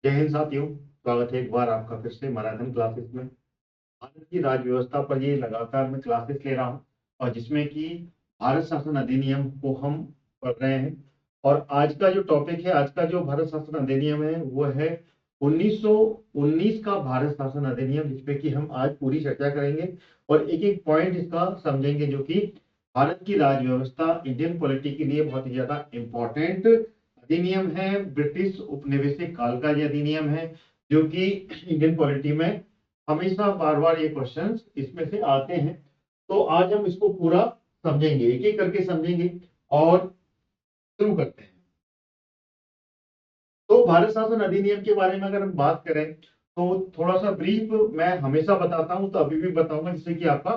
जय हिंद साथियों, स्वागत है एक बार आपका फिर से मैराथन क्लासेस में। भारत की राज्य व्यवस्था पर ये लगातार मैं क्लासेस ले रहा हूँ और जिसमें कि भारत शासन अधिनियम को हम पढ़ रहे हैं। और आज का जो टॉपिक है, आज का जो भारत शासन अधिनियम है वो है 1919 का भारत शासन अधिनियम, जिसपे कि हम आज पूरी चर्चा करेंगे और एक एक पॉइंट इसका समझेंगे, जो कि भारत की राज्य व्यवस्था, इंडियन पॉलिटी के लिए बहुत ही ज्यादा इंपॉर्टेंट अधिनियम है। ब्रिटिश उपनिवेशिक काल का ये अधिनियम है, जो कि इंडियन पॉलिटी में हमेशा बार बार ये क्वेश्चंस इसमें से आते हैं। तो आज हम इसको पूरा समझेंगे, एक एक करके समझेंगे और शुरू करते हैं। तो भारत शासन अधिनियम के बारे में अगर हम बात करें तो थोड़ा सा ब्रीफ मैं हमेशा बताता हूं, तो अभी भी बताऊंगा, जिससे कि आपका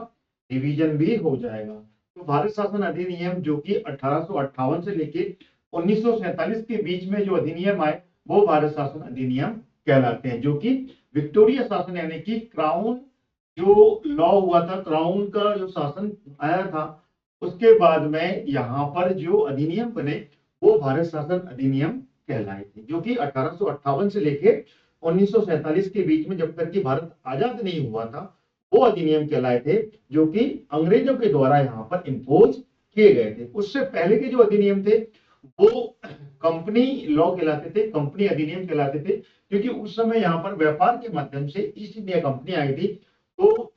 रिवीजन भी हो जाएगा। तो भारत शासन अधिनियम जो कि 1858 से लेके 1947 के बीच में जो अधिनियम आए वो भारत शासन अधिनियम कहलाते हैं, जो कि विक्टोरिया शासन यानी कि क्राउन जो लॉ हुआ था, क्राउन का जो शासन आया था, उसके बाद में यहाँ पर जो अधिनियम बने वो भारत शासन अधिनियम कहलाए थे, जो कि 1858 से लेके 1947 के बीच में, जब तक कि भारत आजाद नहीं हुआ था, वो अधिनियम कहलाए थे, जो कि अंग्रेजों के द्वारा यहाँ पर इम्पोज किए गए थे। उससे पहले के जो अधिनियम थे वो कंपनी लॉ कहलाते थे, कंपनी अधिनियम कहलाते थे, क्योंकि उस समय यहाँ पर व्यापार के माध्यम से ईस्ट इंडिया कंपनी आई थी। तो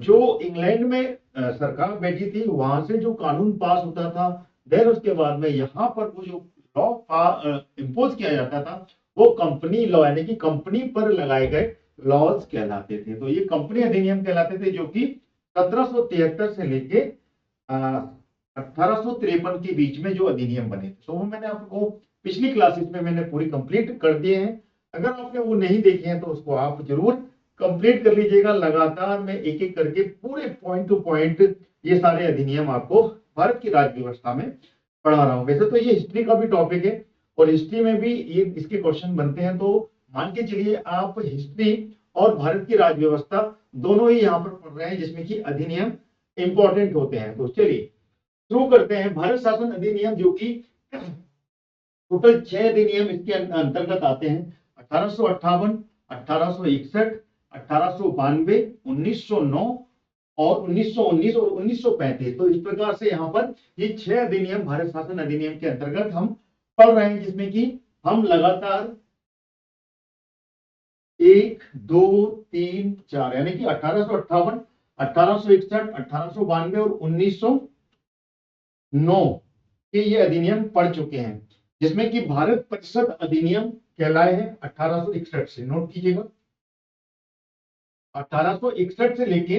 जो इंग्लैंड में सरकार बैठी थी, वहां से जो कानून पास होता था, देन उसके बाद में यहाँ पर वो जो लॉ इम्पोज किया जाता था, वो कंपनी लॉ यानी कि कंपनी पर लगाए गए लॉज कहलाते थे। तो ये कंपनी अधिनियम कहलाते थे, जो कि 1773 से लेके 1853 के बीच में जो अधिनियम बने थे। तो वो मैंने आपको पिछली क्लासेस में मैंने पूरी कंप्लीट कर दिए हैं। अगर आपने वो नहीं देखे हैं तो उसको आप जरूर कंप्लीट कर लीजिएगा। लगातार मैं एक एक करके पूरे पॉइंट टू पॉइंट ये सारे अधिनियम आपको भारत की राज्य व्यवस्था में पढ़ा रहा हूँ। वैसे तो ये हिस्ट्री का भी टॉपिक है और हिस्ट्री में भी ये इसके क्वेश्चन बनते हैं, तो मान के चलिए आप हिस्ट्री और भारत की राज्य व्यवस्था दोनों ही यहाँ पर पढ़ रहे हैं, जिसमें कि अधिनियम इंपॉर्टेंट होते हैं। तो चलिए शुरू करते हैं। भारत शासन अधिनियम जो कि टोटल 6 अधिनियम इसके अंतर्गत आते हैं: 1858, 1861, 1892, 1909 और 1919 और 1935। तो इस प्रकार से यहाँ पर ये 6 अधिनियम भारत शासन अधिनियम के अंतर्गत हम पढ़ रहे हैं, जिसमें कि हम लगातार 1, 2, 3, 4 यानी कि 1858, 1861, 1892 और 1909 के ये अधिनियम पढ़ चुके हैं, जिसमें कि भारत परिषद अधिनियम कहलाए हैं 1861 से। नोट कीजिएगा, 1861 से लेके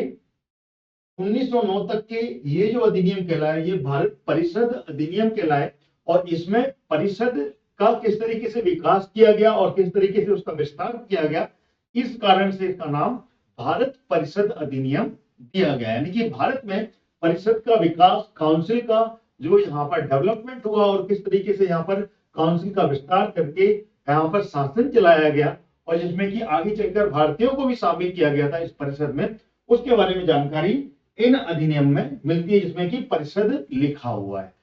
1909 तक के ये जो अधिनियम कहलाए, ये भारत परिषद अधिनियम कहलाए। और इसमें परिषद का किस तरीके से विकास किया गया और किस तरीके से उसका विस्तार किया गया, इस कारण से इसका नाम भारत परिषद अधिनियम दिया गया। यानी कि भारत में परिषद का विकास, काउंसिल का जो यहाँ पर डेवलपमेंट हुआ और किस तरीके से यहाँ पर काउंसिल का विस्तार करके यहाँ पर शासन चलाया गया, और जिसमें कि आगे चलकर भारतीयों को भी शामिल किया गया था इस परिषद में, उसके बारे में जानकारी इन अधिनियम में मिलती है, जिसमें कि परिषद लिखा हुआ है।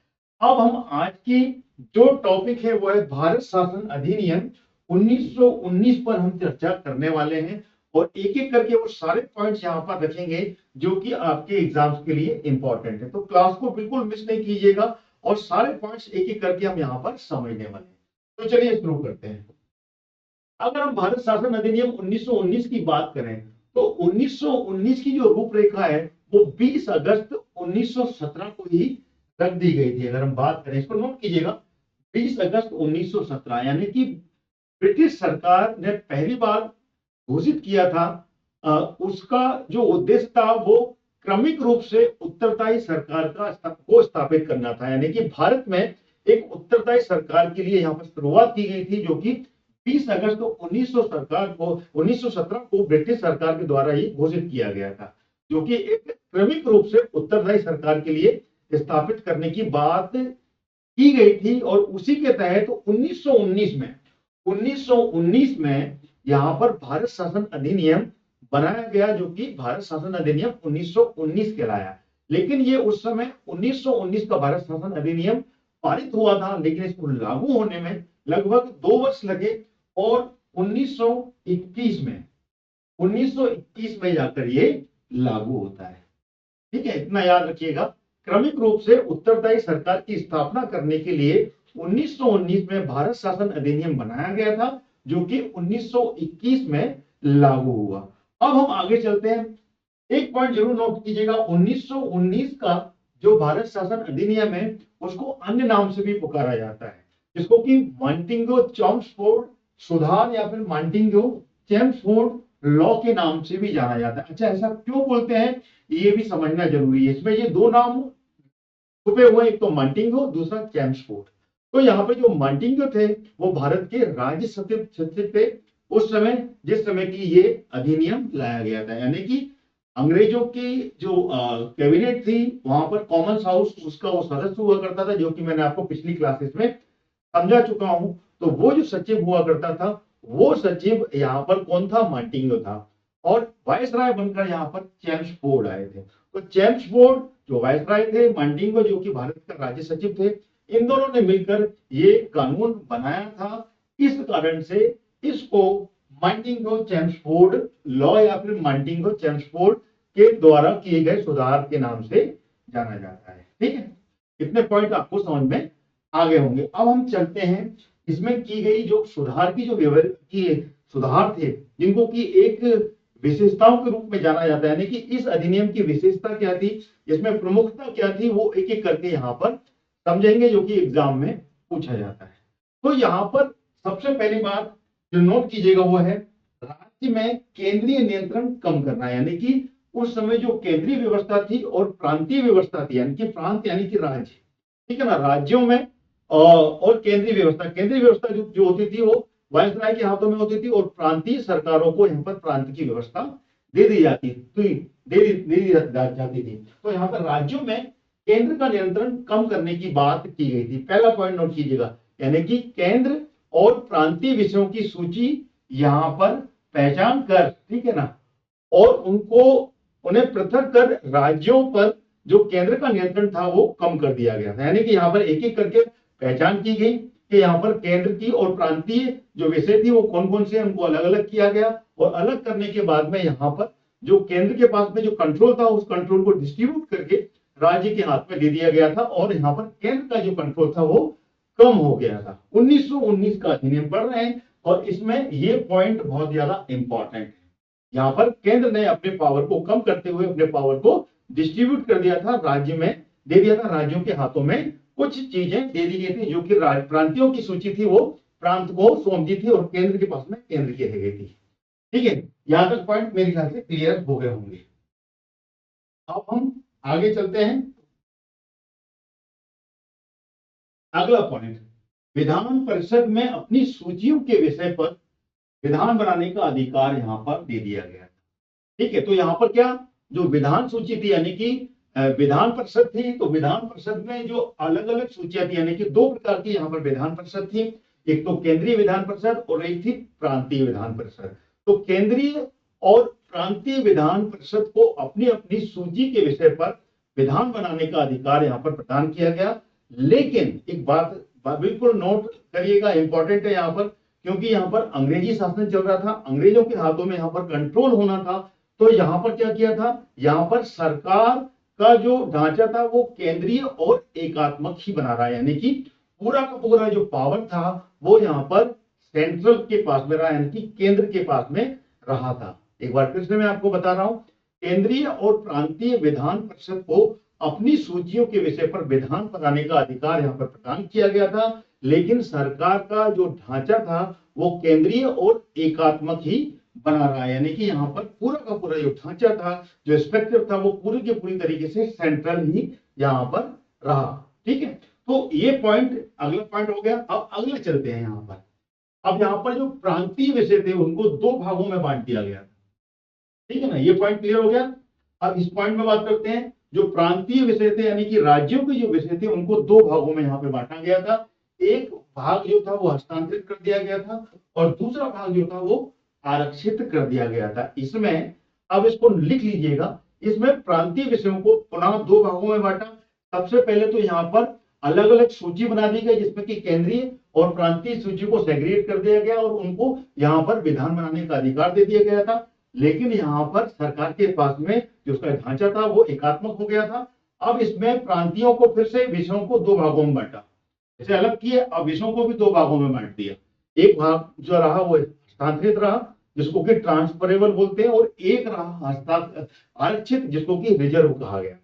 अब हम आज की जो टॉपिक है वो है भारत शासन अधिनियम 1919 पर हम चर्चा करने वाले हैं और एक एक करके वो सारे पॉइंट्स यहाँ पर रखेंगे जो कि आपके एग्जाम्स के लिए इंपॉर्टेंट है। तो क्लास को बिल्कुल मिस नहीं कीजिएगा और सारे पॉइंट्स एक एक करके हम यहाँ पर समझने वाले हैं। तो चलिए शुरू करते हैं। अगर हम भारत शासन अधिनियम 1919 की बात करें तो 1919 की जो रूपरेखा है वो 20 अगस्त 1917 को ही रख दी गई थी। अगर हम बात करें, इसको नोट कीजिएगा, 20 अगस्त 1917 यानी कि ब्रिटिश सरकार ने पहली बार घोषित किया था। उसका जो उद्देश्य था वो क्रमिक रूप से उत्तरदायी सरकार को स्थापित करना था। यानी कि भारत में एक उत्तरदायी सरकार के लिए यहाँ पर शुरुआत की गई थी, जो कि 20 अगस्त 1917 को ब्रिटिश सरकार के द्वारा ही घोषित किया गया था, जो कि एक क्रमिक रूप से उत्तरदायी सरकार के लिए स्थापित करने की बात की गई थी। और उसी के तहत 1919 में यहाँ पर भारत शासन अधिनियम बनाया गया, जो कि भारत शासन अधिनियम 1919 कहलाया। लेकिन ये उस समय 1919 का भारत शासन अधिनियम पारित हुआ था, लेकिन इसको लागू होने में लगभग 2 वर्ष लगे और 1921 में 1921 में जाकर ये लागू होता है। ठीक है, इतना याद रखिएगा। क्रमिक रूप से उत्तरदायी सरकार की स्थापना करने के लिए 1919 में भारत शासन अधिनियम बनाया गया था, जो कि 1921 में लागू हुआ। अब हम आगे चलते हैं। एक पॉइंट जरूर नोट कीजिएगा, 1919 का जो भारत शासन अधिनियम है उसको अन्य नाम से भी पुकारा जाता है, जिसको कि मॉन्टेगो-चेम्सफोर्ड सुधार या फिर मॉन्टेगो-चेम्सफोर्ड लॉ के नाम से भी जाना जाता है। अच्छा, ऐसा क्यों बोलते हैं ये भी समझना जरूरी है। इसमें ये दो नाम छुपे हुए, एक तो मॉन्टेगो, दूसरा चेम्सफोर्ड। तो यहाँ पे जो मॉन्टेगो थे वो भारत के राज्य सचिव थे उस समय, जिस समय की ये अधिनियम लाया गया था। यानी कि अंग्रेजों की जो कैबिनेट थी वहां पर कॉमन्स हाउस उसका वो सदस्य हुआ करता था, जो कि मैंने आपको पिछली क्लासेस में समझा चुका हूं। तो वो जो सचिव हुआ करता था वो सचिव यहाँ पर कौन था? मॉन्टेगो था। और वायसराय बनकर यहाँ पर चेम्सफोर्ड आए थे। तो चेम्सफोर्ड जो वायसराय थे, मॉन्टेगो जो कि भारत का राज्य सचिव थे, इन दोनों ने मिलकर ये कानून बनाया था। इस कारण से इसको मॉन्टेगो-चेम्सफोर्ड लॉ या फिर मॉन्टेगो-चेम्सफोर्ड के द्वारा किए गए सुधार के नाम से जाना जाता है। ठीक है, इतने पॉइंट आपको समझ में आगे होंगे। अब हम चलते हैं, इसमें की गई जो सुधार की जो सुधार थे, जिनको की एक विशेषताओं के रूप में जाना जाता है। यानी कि इस अधिनियम की विशेषता क्या थी, इसमें प्रमुखता क्या थी, वो एक एक करके यहाँ पर समझेंगे, जो कि एग्जाम में पूछा जाता है। तो यहाँ पर सबसे पहली बात जो नोट कीजिएगा वो है राज्य में केंद्रीय नियंत्रण कम करना। यानी कि उस समय जो केंद्रीय व्यवस्था थी और प्रांतीय व्यवस्था थी, यानी कि प्रांत यानी कि राज्य, ठीक है ना, राज्यों में और केंद्रीय व्यवस्था जो होती थी वो वायसराय के हाथों में होती थी, और प्रांतीय सरकारों को यहाँ पर प्रांत की व्यवस्था दे दी जाती थी। तो यहाँ पर राज्यों में केंद्र का नियंत्रण कम करने की बात की गई थी। पहला पॉइंट नोट कीजिएगा, यानी कि केंद्र और प्रांतीय विषयों की सूची यहाँ पर पहचान कर, ठीक है ना, और उन्हें पृथक कर राज्यों पर जो केंद्र का नियंत्रण था वो कम कर दिया गया था। यानी कि यहाँ पर एक एक करके पहचान की गई कि यहाँ पर केंद्र की और प्रांतीय जो विषय थी वो कौन कौन से, उनको अलग अलग किया गया। और अलग करने के बाद में यहाँ पर जो केंद्र के पास में जो कंट्रोल था उस कंट्रोल को डिस्ट्रीब्यूट करके राज्य के हाथ में दे दिया गया था, और यहाँ पर केंद्र का जो कंट्रोल था वो कम हो गया था। 1919 का अधिनियम पढ़ रहे हैं और इसमें ये पॉइंट बहुत ज्यादा इंपॉर्टेंट है। यहाँ पर केंद्र ने अपने पावर को कम करते हुए अपने पावर को डिस्ट्रीब्यूट कर दिया था, राज्य में दे दिया था। राज्यों के हाथों में कुछ चीजें दे दी गई थी, जो कि प्रांतियों की सूची थी वो प्रांत को सौंप दी थी, और केंद्र के पास में केंद्र की रह गई थी। ठीक है, यहां तक पॉइंट मेरे ख्याल से क्लियर हो गए होंगे। अब हम आगे चलते हैं। अगला पॉइंट, विधान परिषद में अपनी सूचियों के विषय पर विधान बनाने का अधिकार यहां पर दे दिया गया। ठीक है, तो यहां पर क्या, जो विधान सूची थी यानी कि विधान परिषद थी, तो विधान परिषद में जो अलग अलग सूचियां थी, यानी कि दो प्रकार की यहां पर विधान परिषद थी। एक तो केंद्रीय विधान परिषद और एक थी प्रांतीय विधान परिषद। तो केंद्रीय और प्रांतीय विधान परिषद को अपनी अपनी सूची के विषय पर विधान बनाने का अधिकार यहां पर प्रदान किया गया। लेकिन एक बात बिल्कुल नोट करिएगा, इंपॉर्टेंट है यहाँ पर, क्योंकि यहाँ पर अंग्रेजी शासन चल रहा था, अंग्रेजों के हाथों में यहाँ पर कंट्रोल होना था। तो यहाँ पर क्या किया था, यहाँ पर सरकार का जो ढांचा था वो केंद्रीय और एकात्मक ही बना रहा है। यानी कि पूरा का पूरा जो पावर था वो यहाँ पर सेंट्रल के पास में रहा, यानी कि केंद्र के पास में रहा था। एक बार फिर से मैं आपको बता रहा हूं, केंद्रीय और प्रांतीय विधान परिषद को अपनी सूचियों के विषय पर विधान बनाने का अधिकार यहाँ पर प्रदान किया गया था। लेकिन सरकार का जो ढांचा था वो केंद्रीय और एकात्मक ही बना रहा है। यानी कि यहाँ पर पूरा का पूरा जो ढांचा था, जो स्ट्रक्चर था, वो पूरी के पूरी तरीके से सेंट्रल ही यहाँ पर रहा। ठीक है, तो ये पॉइंट अगला पॉइंट हो गया। अब अगला चलते हैं यहाँ पर। अब यहाँ पर जो प्रांतीय विषय थे उनको दो भागों में बांट दिया गया। ठीक है ना, ये पॉइंट क्लियर हो गया। अब इस पॉइंट में बात करते हैं, जो प्रांतीय विषय थे यानी कि राज्यों के जो विषय थे उनको दो भागों में यहाँ पे बांटा गया था। एक भाग जो था वो हस्तांतरित कर दिया गया था, और दूसरा भाग जो था वो आरक्षित कर दिया गया था। इसमें अब इसको लिख लीजिएगा, इसमें प्रांतीय विषयों को पुनः दो भागों में बांटा। सबसे पहले तो यहाँ पर अलग अलग सूची बना दी गई, जिसमें कि केंद्रीय और प्रांतीय सूची को सेग्रीगेट कर दिया गया और उनको यहाँ पर विधान बनाने का अधिकार दे दिया गया था। लेकिन यहाँ पर सरकार के पास में जो उसका ढांचा था वो एकात्मक हो गया था। अब इसमें प्रांतियों को फिर से विषयों को दो भागों में बांटा, जैसे अलग किए, अब विषयों को भी दो भागों में बांट दिया। एक भाग जो रहा वो हस्तांतरित रहा, जिसको कि ट्रांसफरेबल बोलते हैं, और एक रहा आरक्षित, जिसको कि रिजर्व कहा गया।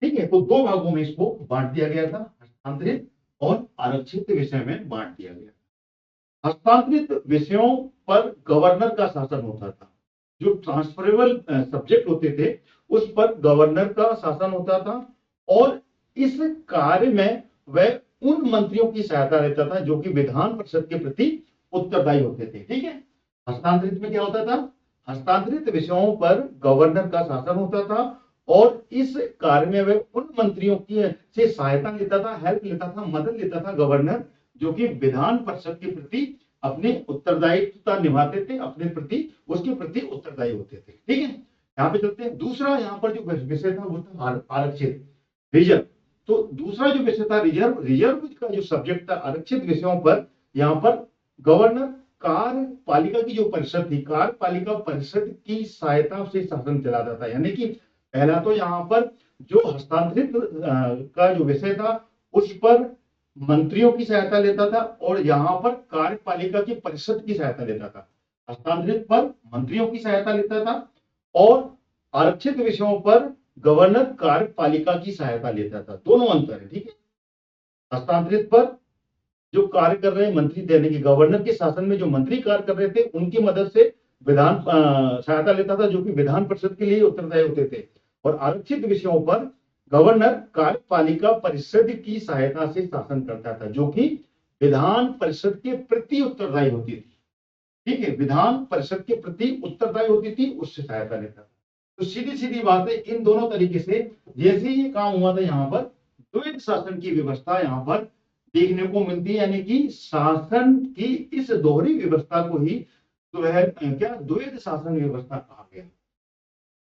ठीक है, तो दो भागों में इसको बांट दिया गया था, हस्तांतरित और आरक्षित विषय में बांट दिया गया। हस्तांतरित विषयों पर गवर्नर का शासन होता था। जो ट्रांसफरेबल सब्जेक्ट होते थे उस पर गवर्नर का शासन होता था, और इस कार्य में वह उन मंत्रियों की सहायता लेता था जो कि विधान परिषद के प्रति उत्तरदायी होते थे। ठीक है, हस्तांतरित में क्या होता था? हस्तांतरित विषयों पर गवर्नर का शासन होता था, और इस कार्य में वह उन मंत्रियों की से सहायता लेता था, हेल्प लेता था, मदद लेता था गवर्नर, जो कि विधान परिषद के प्रति अपने उत्तरदायित्व निभाते थे, अपने प्रति उसके प्रति उत्तरदायी होते थे। ठीक है, यहाँ पे चलते हैं। दूसरा यहाँ पर जो विषय था वो था आरक्षित, रिजर्व। तो दूसरा जो विषय था रिजर्व, रिजर्व का जो सब्जेक्ट था आरक्षित विषयों पर, यहाँ पर गवर्नर कार्यपालिका की जो परिषद थी, कार्यपालिका परिषद की सहायता से शासन चलाता था। यानी कि पहला तो यहाँ पर जो हस्तांतरित का जो विषय था उस पर मंत्रियों की सहायता लेता था, और यहाँ पर कार्यपालिका की परिषद की सहायता लेता था। हस्तांतरित पर मंत्रियों की सहायता लेता था, और आरक्षित विषयों पर गवर्नर कार्यपालिका की सहायता लेता था। दोनों अंतर है। ठीक है, हस्तांतरित पर जो कार्य कर रहे मंत्री, देने की गवर्नर के शासन में जो मंत्री कार्य कर रहे थे उनकी मदद से विधान सहायता लेता था, जो कि विधान परिषद के लिए उत्तरदायी होते थे। और आरक्षित विषयों पर गवर्नर कार्यपालिका परिषद की सहायता से शासन करता था, जो कि विधान परिषद के प्रति उत्तरदायी होती थी। ठीक है, विधान परिषद के प्रति उत्तरदायी होती थी, उससे सहायता लेता था। तो सीधी सीधी बात है, इन दोनों तरीके से जैसे ये काम हुआ था, यहाँ पर द्वैध शासन की व्यवस्था यहाँ पर देखने को मिलती है। यानी कि शासन की इस दोहरी व्यवस्था को ही जो है क्या द्वैध शासन व्यवस्था कहा गया,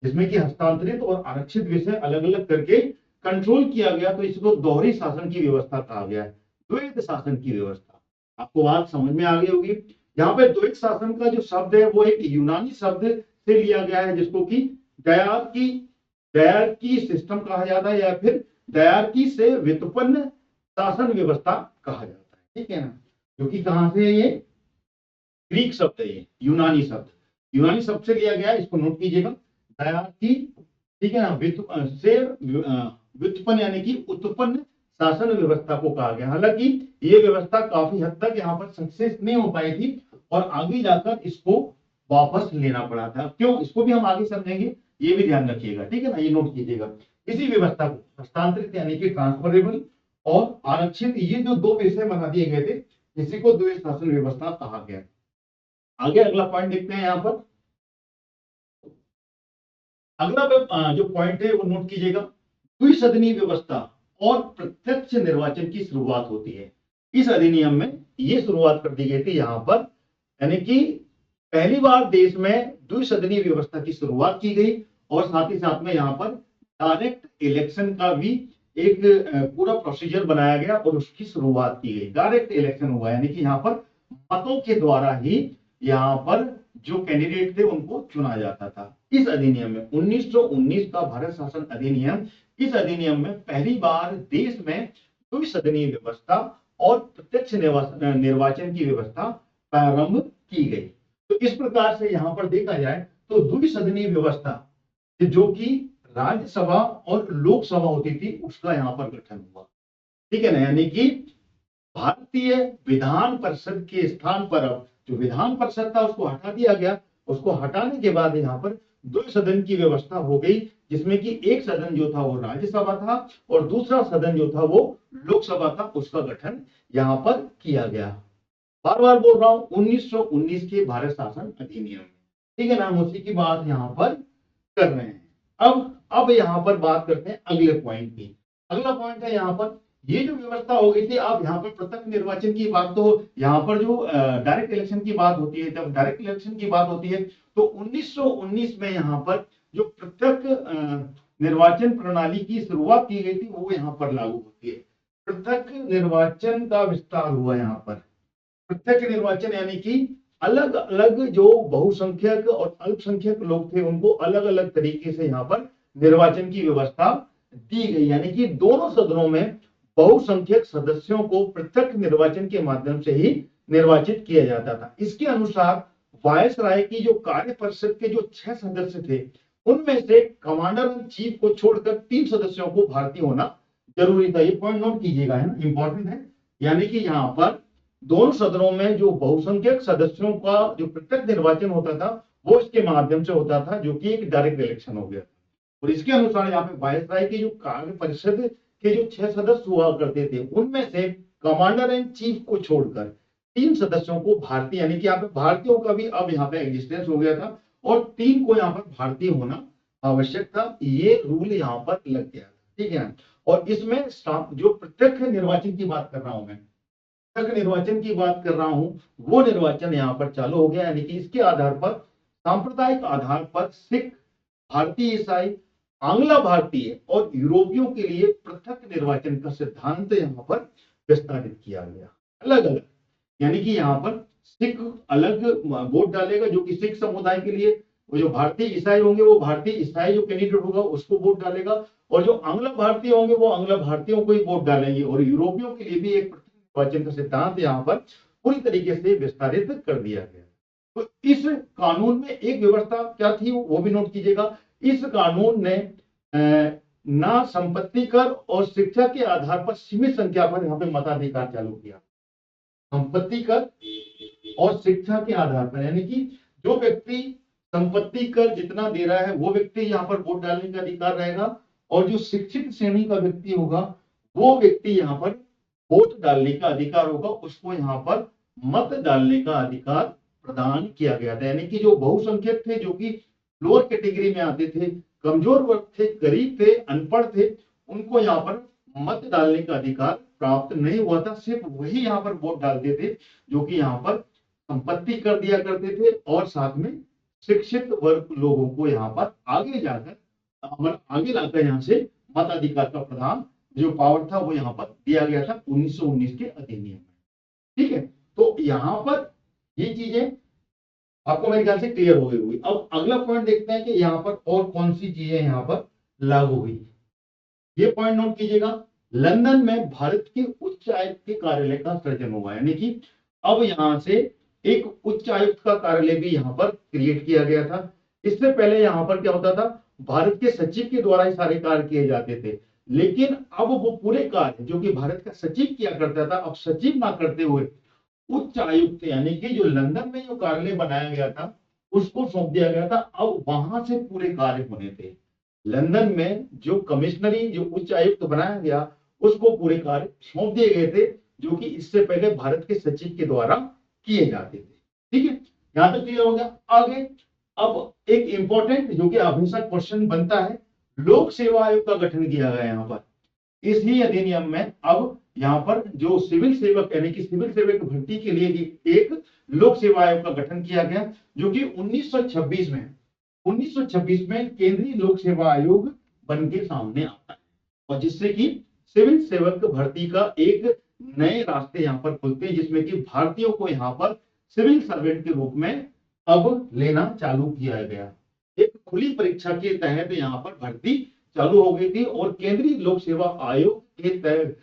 जिसमें कि हस्तांतरित और आरक्षित विषय अलग अलग करके कंट्रोल किया गया, तो इसको दोहरी शासन की व्यवस्था कहा गया है, द्वैध शासन की व्यवस्था। आपको बात समझ में आ गई होगी। यहाँ पे द्वैध शासन का जो शब्द है वो एक यूनानी शब्द से लिया गया है, जिसको कि डायरकी सिस्टम कहा जाता है, या फिर डायरकी से व्युत्पन्न शासन व्यवस्था कहा जाता है। ठीक है ना, क्योंकि कहां से ये ग्रीक शब्द है, ये यूनानी शब्द से लिया गया है, इसको नोट कीजिएगा। डायरकी, ठीक है ना, व्युत्पन्न यानी कि उत्पन्न शासन व्यवस्था को कहा गया। हालांकि ये व्यवस्था काफी हद तक यहाँ पर सक्सेस नहीं हो पाई थी, और आगे जाकर इसको वापस लेना पड़ा था। क्यों, इसको भी हम आगे समझेंगे, ये भी ध्यान रखिएगा। ठीक है ना, ये नोट कीजिएगा। इसी व्यवस्था को हस्तांतरित यानी कि ट्रांसफरेबल और आरक्षित, ये जो दो विषय बना दिए गए थे, इसी को द्वैध शासन व्यवस्था कहा गया। आगे अगला पॉइंट देखते हैं। यहाँ पर अगला जो पॉइंट है वो नोट कीजिएगा। द्विसदनीय व्यवस्था और प्रत्यक्ष निर्वाचन की शुरुआत होती है। इस अधिनियम में ये शुरुआत कर दी गई थी यहाँ पर, यानी कि पहली बार देश में द्विसदनीय व्यवस्था की शुरुआत की गई, और साथ ही साथ में यहाँ पर डायरेक्ट इलेक्शन का भी एक पूरा प्रोसीजर बनाया गया और उसकी शुरुआत की गई। डायरेक्ट इलेक्शन हुआ, यानी कि यहाँ पर मतों के द्वारा ही यहाँ पर जो कैंडिडेट थे उनको चुना जाता था। इस अधिनियम में 1919 का भारत शासन अधिनियम, इस अधिनियम में पहली बार देश में द्विसदनीय व्यवस्था और प्रत्यक्ष निर्वाचन की व्यवस्था प्रारंभ की गई। तो इस प्रकार से यहाँ पर देखा जाए तो द्विसदनीय व्यवस्था जो कि राज्यसभा और लोकसभा होती थी उसका यहाँ पर गठन हुआ। ठीक है ना, यानी कि भारतीय विधान परिषद के स्थान पर अब जो विधान परिषद था उसको हटा दिया गया। उसको हटाने के बाद यहाँ पर दो सदन की व्यवस्था हो गई, जिसमें कि एक सदन जो था वो राज्यसभा था और दूसरा सदन जो था वो लोकसभा था। उसका गठन यहाँ पर किया गया। बार बार बोल रहा हूं 1919 के भारत शासन अधिनियम। ठीक है ना, हम उसी की बात यहाँ पर कर रहे हैं। अब यहाँ पर बात करते हैं अगले पॉइंट की। अगला पॉइंट है यहाँ पर ये जो व्यवस्था हो गई थी। अब यहाँ पर प्रत्यक्ष निर्वाचन की बात, तो यहाँ पर जो डायरेक्ट इलेक्शन की बात होती है, जब डायरेक्ट इलेक्शन की बात होती है तो 1919 में यहाँ पर जो प्रत्यक्ष निर्वाचन प्रणाली की शुरुआत की गई थी वो यहाँ पर लागू होती है। पृथक निर्वाचन का विस्तार हुआ यहाँ पर। पृथक निर्वाचन यानी कि अलग अलग जो बहुसंख्यक और अल्पसंख्यक लोग थे उनको अलग अलग तरीके से यहाँ पर निर्वाचन की व्यवस्था दी गई, यानी कि दोनों सदनों में बहुसंख्यक सदस्यों को पृथक निर्वाचन के माध्यम से ही निर्वाचित किया जाता था। इसके अनुसार वायसराय की जो कार्य परिषद के जो 6 सदस्य थे उनमें से कमांडर इन चीफ को छोड़कर 3 सदस्यों को भारतीय होना जरूरी था। ये पॉइंट नोट कीजिएगा, है ना, इंपॉर्टेंट है। यानी कि यहाँ पर दोनों सदनों में जो बहुसंख्यक सदस्यों का जो पृथक निर्वाचन होता था वो इसके माध्यम से होता था, जो कि एक डायरेक्ट इलेक्शन हो गया। और इसके अनुसार यहाँ पे वायसराय की जो कार्य परिषद के जो 6 सदस्य हुआ करते थे उनमें से कमांडर इन चीफ को छोड़कर 3 सदस्यों को भारतीय, यानी कि यहाँ पे भारतीयों का भी अब यहाँ पे एग्जिस्टेंस हो गया था और 3 को यहाँ पर भारतीय होना आवश्यक था। ये रूल यहाँ पर लग गया था, ठीक है। और इसमें जो प्रत्यक्ष निर्वाचन की बात कर रहा हूं मैं, प्रत्यक्ष निर्वाचन की बात कर रहा हूं, वो निर्वाचन यहाँ पर चालू हो गया। यानी कि इसके आधार पर, सांप्रदायिक आधार पर सिख, भारतीय ईसाई, आंग्ला भारतीय और यूरोपियों के लिए पृथक निर्वाचन का सिद्धांत यहाँ पर विस्तारित किया गया, अलग अलग। यानी कि यहाँ पर सिख अलग वोट डालेगा जो कि सिख समुदाय के लिए, वो जो भारतीय ईसाई होंगे वो भारतीय ईसाई जो कैंडिडेट होगा उसको वोट डालेगा, और जो आंग्ला भारतीय होंगे वो आंग्ला भारतीयों को ही वोट डालेंगे। और यूरोपियों के लिए भी एक निर्वाचन का सिद्धांत यहाँ पर पूरी तरीके से विस्तारित कर दिया गया। तो इस कानून में एक व्यवस्था क्या थी वो भी नोट कीजिएगा। इस कानून ने ना संपत्ति कर और शिक्षा के आधार पर सीमित संख्या पर यहाँ पे मताधिकार चालू किया। संपत्ति कर और शिक्षा के आधार पर, यानी कि जो व्यक्ति संपत्ति कर जितना दे रहा है वो व्यक्ति यहाँ पर वोट डालने का अधिकार रहेगा, और जो शिक्षित श्रेणी का व्यक्ति होगा वो व्यक्ति यहाँ पर वोट डालने का अधिकार होगा, उसको यहाँ पर मत डालने का अधिकार प्रदान किया गया था। यानी कि जो बहुसंख्यक थे, जो कि लोअर कैटेगरी में आते थे, कमजोर वर्ग थे, गरीब थे, अनपढ़ थे, उनको यहाँ पर मत डालने का अधिकार प्राप्त नहीं हुआ था। सिर्फ वही यहाँ पर वोट डालते थे जो कि यहाँ पर संपत्ति कर दिया करते थे, और साथ में शिक्षित वर्ग लोगों को यहाँ पर आगे जाकर आगे लाकर यहाँ से मताधिकार का प्रदान जो पावर था वो यहाँ पर दिया गया था 1919 के अधिनियम में, ठीक है। तो यहाँ पर ये चीजें आपको मेरे ख्याल से क्लियर हो गई। अब अगला पॉइंट देखते हैं कि यहाँ पर और कौन सी चीजें यहाँ पर लागू हुई। ये पॉइंट नोट कीजिएगा। लंदन में भारत के उच्च आयुक्त के कार्यालय का सृजन हुआ, यानी कि अब यहाँ से एक उच्च आयुक्त का कार्यालय भी यहाँ पर क्रिएट किया गया था। इससे पहले यहाँ पर क्या होता था, भारत के सचिव के द्वारा ही सारे कार्य किए जाते थे, लेकिन अब वो पूरे कार्य जो कि भारत का सचिव किया करता था, अब सचिव ना करते हुए उच्च आयुक्त, यानी कि जो लंदन में जो कार्यालय बनाया गया था उसको सौंप दिया गया था। अब वहां से पूरे कार्य होने थे। लंदन में जो कमिश्नरी, जो उच्च आयुक्त बनाया गया, उसको पूरे कार्य सौंप दिए गए थे, जो कि इससे पहले भारत के सचिव के द्वारा किए जाते थे, ठीक है। यहां तक क्लियर हो गया। आगे अब एक इंपॉर्टेंट जो कि हमेशा क्वेश्चन बनता है, लोक सेवा आयोग का गठन किया गया यहाँ पर इस ही अधिनियम में। अब यहाँ पर जो सिविल सेवक, यानी कि सिविल सेवक भर्ती के लिए एक लोक सेवा आयोग का गठन किया गया, जो कि 1926 में केंद्रीय लोक सेवा आयोग बन के सामने आता है, और जिससे कि सिविल सेवक भर्ती का एक नए रास्ते यहाँ पर खुलते हैं, जिसमें कि भारतीयों को यहाँ पर सिविल सर्वेंट के रूप में अब लेना चालू किया गया। एक खुली परीक्षा के तहत यहाँ पर भर्ती चालू हो गई थी, और केंद्रीय लोक सेवा आयोग के तहत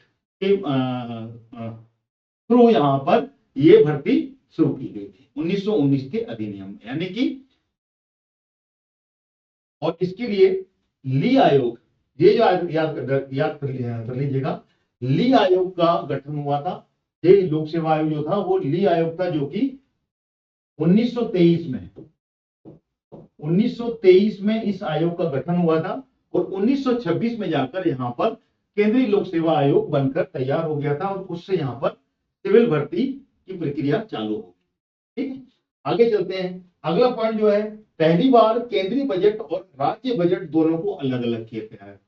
थ्रू यहाँ पर ये भर्ती शुरू की गई थी 1919 के अधिनियम में, यानी कि। और इसके लिए ली आयोग, ये जो याद कर लीजिएगा, ली आयोग का गठन हुआ था। ये लोक सेवा आयोग जो था वो ली आयोग था, जो कि 1923 में इस आयोग का गठन हुआ था, और 1926 में जाकर यहाँ पर केंद्रीय लोक सेवा आयोग बनकर तैयार हो गया था, और उससे यहाँ पर सिविल भर्ती की प्रक्रिया चालू हो गई, ठीक है। आगे चलते हैं। अगला पॉइंट जो है, पहली बार केंद्रीय बजट और राज्य बजट दोनों को अलग अलग किया गया है।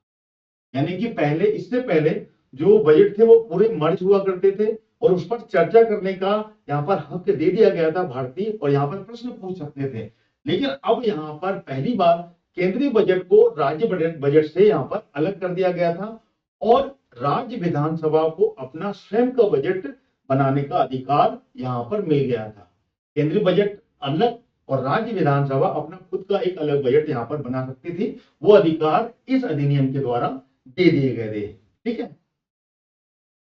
यानी कि पहले, इससे पहले जो बजट थे वो पूरे मर्ज हुआ करते थे, और उस पर चर्चा करने का यहाँ पर हक दे दिया गया था भारतीय, और यहाँ पर प्रश्न पूछ सकते थे। लेकिन अब यहाँ पर पहली बार केंद्रीय बजट को राज्य बजट से यहाँ पर अलग कर दिया गया था, और राज्य विधानसभा को अपना स्वयं का बजट बनाने का अधिकार यहाँ पर मिल गया था। केंद्रीय बजट अलग और राज्य विधानसभा अपना खुद का एक अलग बजट यहाँ पर बना सकती थी। वो अधिकार इस अधिनियम के द्वारा दे दिए गए थे। ठीक है,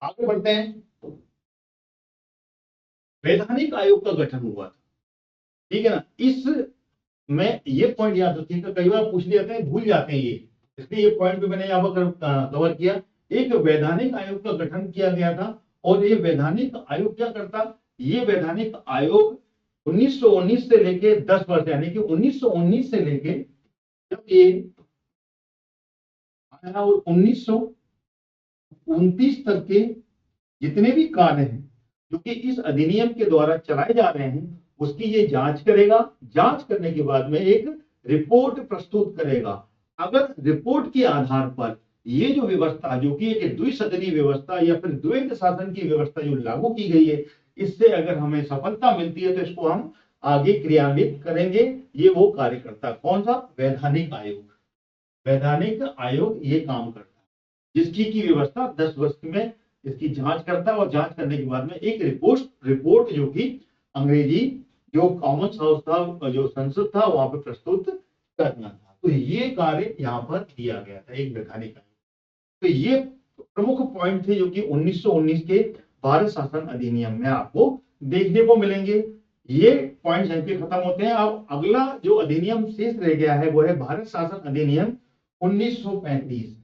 आगे बढ़ते हैं। वैधानिक आयोग का गठन हुआ था। ठीक है ना, इस में ये पॉइंट याद रखिएगा, कई बार पूछ लिया जाते हैं, भूल जाते हैं ये, इसलिए ये पॉइंट भी मैंने यहाँ पर कवर किया। एक वैधानिक आयोग का गठन किया गया था और ये वैधानिक आयोग क्या करता, ये वैधानिक आयोग 1919 से लेके 10 वर्ष यानी कि 1919 से लेके जब ये आया और 1929 तक के जितने भी कार्य हैं जो कि इस अधिनियम के द्वारा चलाए जा रहे हैं उसकी ये जांच करेगा। जांच करने के बाद में एक रिपोर्ट प्रस्तुत करेगा। अगर रिपोर्ट के आधार पर ये जो व्यवस्था जो कि एक द्विसदनीय व्यवस्था या फिर द्वैत शासन की व्यवस्था जो लागू की गई है, इससे अगर हमें सफलता मिलती है तो इसको हम आगे क्रियान्वित करेंगे। ये वो कार्य करता, कौन सा, वैधानिक आयोग। वैधानिक आयोग ये काम करता है जिसकी की व्यवस्था 10 वर्ष में इसकी जांच करता है और जांच करने के बाद में एक रिपोर्ट जो कि अंग्रेजी जो कॉमन हाउस था, जो संसद था, वहां पर प्रस्तुत करना था। तो ये कार्य यहाँ पर किया गया था, एक वैधानिक आयोग। तो ये प्रमुख पॉइंट थे जो कि 1919 के भारत शासन अधिनियम में आपको देखने को मिलेंगे। ये पॉइंट्स यहीं पे खत्म होते हैं। अब अगला जो अधिनियम शेष रह गया है वो है भारत शासन अधिनियम 1935।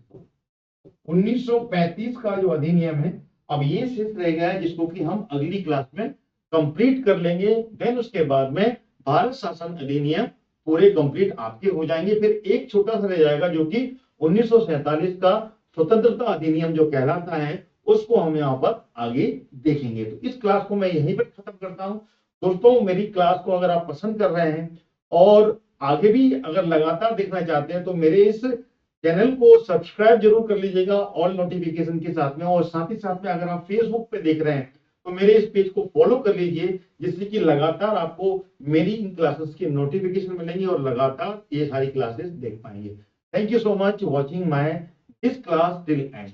1935 का जो अधिनियम है अब ये शेष रह गया है, जिसको कि हम अगली क्लास में कंप्लीट कर लेंगे। देन उसके बाद में भारत शासन अधिनियम पूरे कंप्लीट आपके हो जाएंगे। फिर एक छोटा सा रह जाएगा जो कि 1947 का स्वतंत्रता अधिनियम जो कहलाता है, उसको हम यहाँ पर आगे देखेंगे। तो इस क्लास को मैं यहीं पर खत्म करता हूँ। दोस्तों, मेरी क्लास को अगर आप पसंद कर रहे हैं और आगे भी अगर लगातार देखना चाहते हैं तो मेरे इस चैनल को सब्सक्राइब जरूर कर लीजिएगा ऑल नोटिफिकेशन के साथ में। और साथ ही साथ में अगर आप फेसबुक पे देख रहे हैं तो मेरे इस पेज को फॉलो कर लीजिए, जिससे कि लगातार आपको मेरी इन क्लासेस की नोटिफिकेशन मिलेंगी और लगातार ये सारी क्लासेस देख पाएंगे। Thank you so much watching my this class till and.